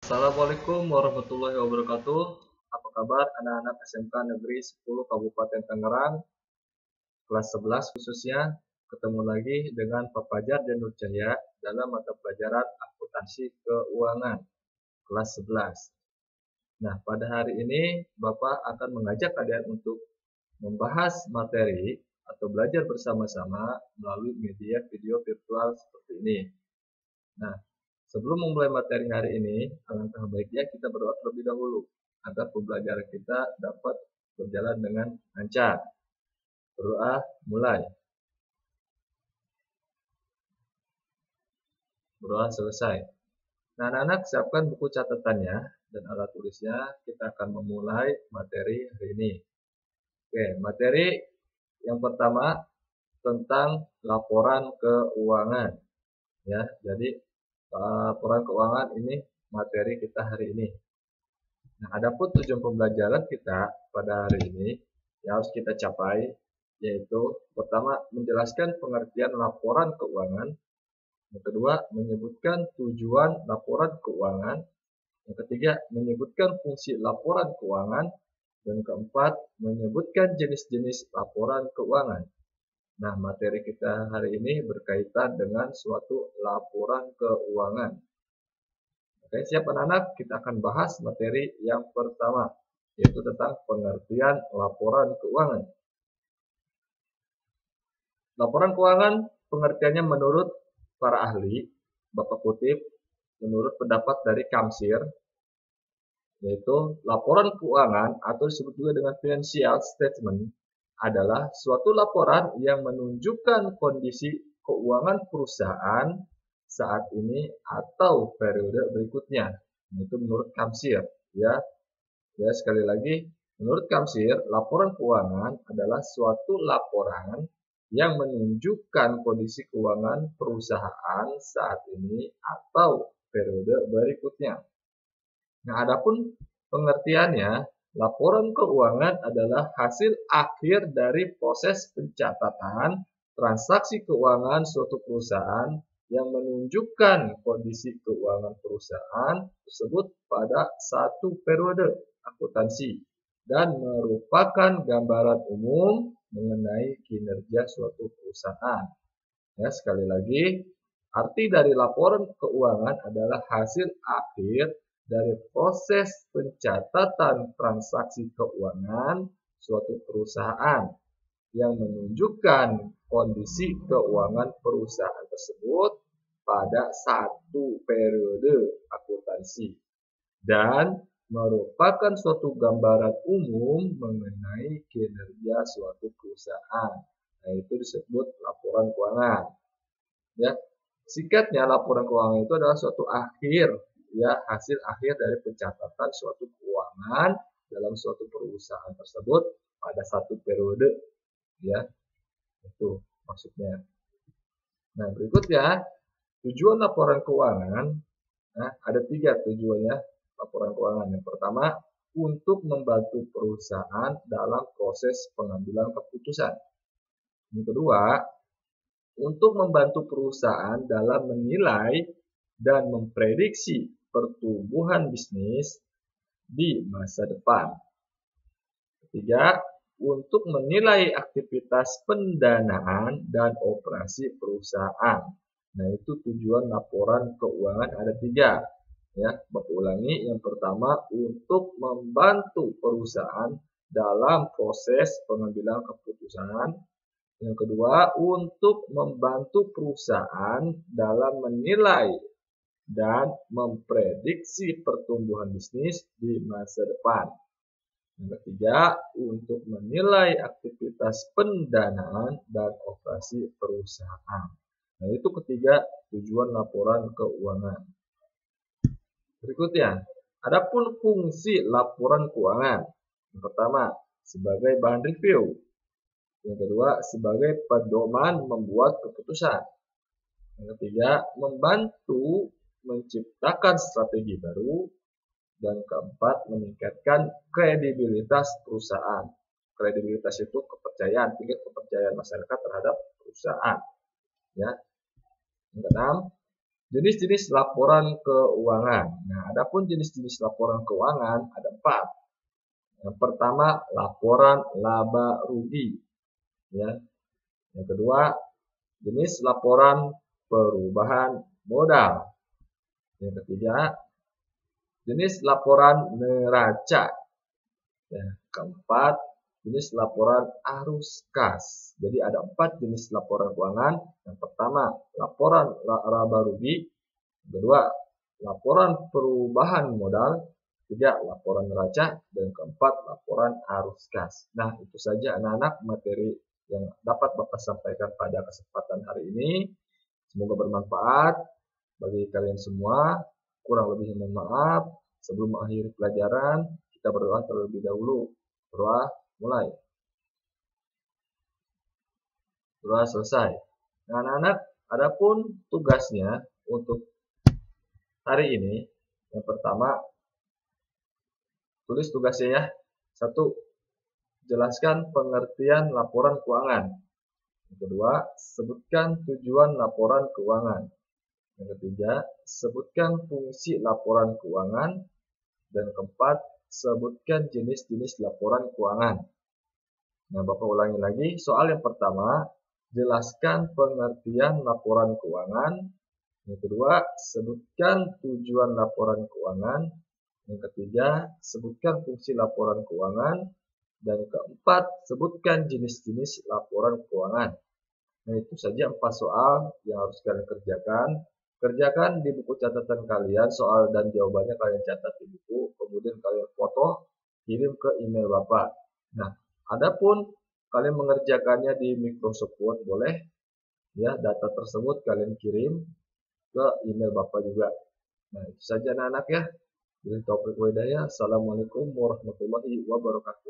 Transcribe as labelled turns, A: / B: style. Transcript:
A: Assalamualaikum warahmatullahi wabarakatuh. Apa kabar anak-anak SMK Negeri 10 Kabupaten Tangerang, kelas 11 khususnya. Ketemu lagi dengan Pak Fajar dan Nur Cahya dalam mata pelajaran akuntansi keuangan kelas 11. Nah, pada hari ini Bapak akan mengajak kalian untuk membahas materi atau belajar bersama-sama melalui media video virtual seperti ini. Nah, sebelum memulai materi hari ini, alangkah baiknya kita berdoa terlebih dahulu agar pembelajaran kita dapat berjalan dengan lancar. Berdoa mulai. Berdoa selesai. Nah, anak-anak siapkan buku catatannya dan alat tulisnya. Kita akan memulai materi hari ini. Oke, materi yang pertama tentang laporan keuangan. Ya, jadi laporan keuangan ini materi kita hari ini. Nah, adapun tujuan pembelajaran kita pada hari ini yang harus kita capai yaitu pertama menjelaskan pengertian laporan keuangan, yang kedua menyebutkan tujuan laporan keuangan, yang ketiga menyebutkan fungsi laporan keuangan, dan keempat menyebutkan jenis-jenis laporan keuangan. Nah, materi kita hari ini berkaitan dengan suatu laporan keuangan. Oke, siap anak-anak? Kita akan bahas materi yang pertama, yaitu tentang pengertian laporan keuangan. Laporan keuangan pengertiannya menurut para ahli, Bapak kutip, menurut pendapat dari Kamsir, yaitu laporan keuangan atau disebut juga dengan financial statement adalah suatu laporan yang menunjukkan kondisi keuangan perusahaan saat ini atau periode berikutnya. Itu menurut Kamsir, ya. Ya, sekali lagi, menurut Kamsir, laporan keuangan adalah suatu laporan yang menunjukkan kondisi keuangan perusahaan saat ini atau periode berikutnya. Nah, adapun pengertiannya, laporan keuangan adalah hasil akhir dari proses pencatatan transaksi keuangan suatu perusahaan yang menunjukkan kondisi keuangan perusahaan tersebut pada satu periode akuntansi dan merupakan gambaran umum mengenai kinerja suatu perusahaan. Ya, sekali lagi, arti dari laporan keuangan adalah hasil akhir dari proses pencatatan transaksi keuangan suatu perusahaan yang menunjukkan kondisi keuangan perusahaan tersebut pada satu periode akuntansi dan merupakan suatu gambaran umum mengenai kinerja suatu perusahaan. Nah, itu disebut laporan keuangan. Ya, singkatnya laporan keuangan itu adalah suatu akhir, ya, hasil akhir dari pencatatan suatu keuangan dalam suatu perusahaan tersebut pada satu periode, ya. Itu maksudnya. Nah, berikutnya tujuan laporan keuangan. Nah, ada 3 tujuannya laporan keuangan. Yang pertama, untuk membantu perusahaan dalam proses pengambilan keputusan. Yang kedua, untuk membantu perusahaan dalam menilai dan memprediksi pertumbuhan bisnis di masa depan. Ketiga, untuk menilai aktivitas pendanaan dan operasi perusahaan. Nah, itu tujuan laporan keuangan ada 3. Ya, Bapak ulangi. Yang pertama, untuk membantu perusahaan dalam proses pengambilan keputusan. Yang kedua, untuk membantu perusahaan dalam menilai dan memprediksi pertumbuhan bisnis di masa depan. Yang ketiga, untuk menilai aktivitas pendanaan dan operasi perusahaan. Nah, itu ketiga tujuan laporan keuangan. Berikutnya, adapun fungsi laporan keuangan. Yang pertama, sebagai bahan review. Yang kedua, sebagai pedoman membuat keputusan. Yang ketiga, membantu menciptakan strategi baru. Dan keempat, meningkatkan kredibilitas perusahaan. Kredibilitas itu kepercayaan, tingkat kepercayaan masyarakat terhadap perusahaan. Ya. Yang keenam, Jenis-jenis laporan keuangan. Nah, adapun jenis-jenis laporan keuangan ada 4. Yang pertama, laporan laba rugi. Ya. Yang kedua, jenis laporan perubahan modal. Yang ketiga, jenis laporan neraca. Ya. Keempat, jenis laporan arus kas. Jadi ada 4 jenis laporan keuangan. Yang pertama, laporan laba rugi. Yang kedua, laporan perubahan modal. Ketiga, laporan neraca. Dan keempat, laporan arus kas. Nah, itu saja anak-anak materi yang dapat Bapak sampaikan pada kesempatan hari ini. Semoga bermanfaat bagi kalian semua. Kurang lebihnya mohon maaf. Sebelum mengakhiri pelajaran, kita berdoa terlebih dahulu. Berdoa mulai. Berdoa selesai. Nah, anak-anak, adapun tugasnya untuk hari ini, yang pertama, tulis tugasnya ya. 1. Jelaskan pengertian laporan keuangan. Yang kedua, sebutkan tujuan laporan keuangan. Yang ketiga, sebutkan fungsi laporan keuangan. Dan keempat, sebutkan jenis-jenis laporan keuangan. Nah, Bapak ulangi lagi. Soal yang pertama, jelaskan pengertian laporan keuangan. Yang kedua, sebutkan tujuan laporan keuangan. Yang ketiga, sebutkan fungsi laporan keuangan. Dan keempat, sebutkan jenis-jenis laporan keuangan. Nah, itu saja 4 soal yang harus kalian kerjakan. Kerjakan di buku catatan kalian, soal dan jawabannya kalian catat di buku, kemudian kalian foto, kirim ke email Bapak. Nah, adapun kalian mengerjakannya di Microsoft Word boleh, ya, data tersebut kalian kirim ke email Bapak juga. Nah, itu saja anak-anak ya. Bila taufiq wa hidayah. Assalamualaikum warahmatullahi wabarakatuh.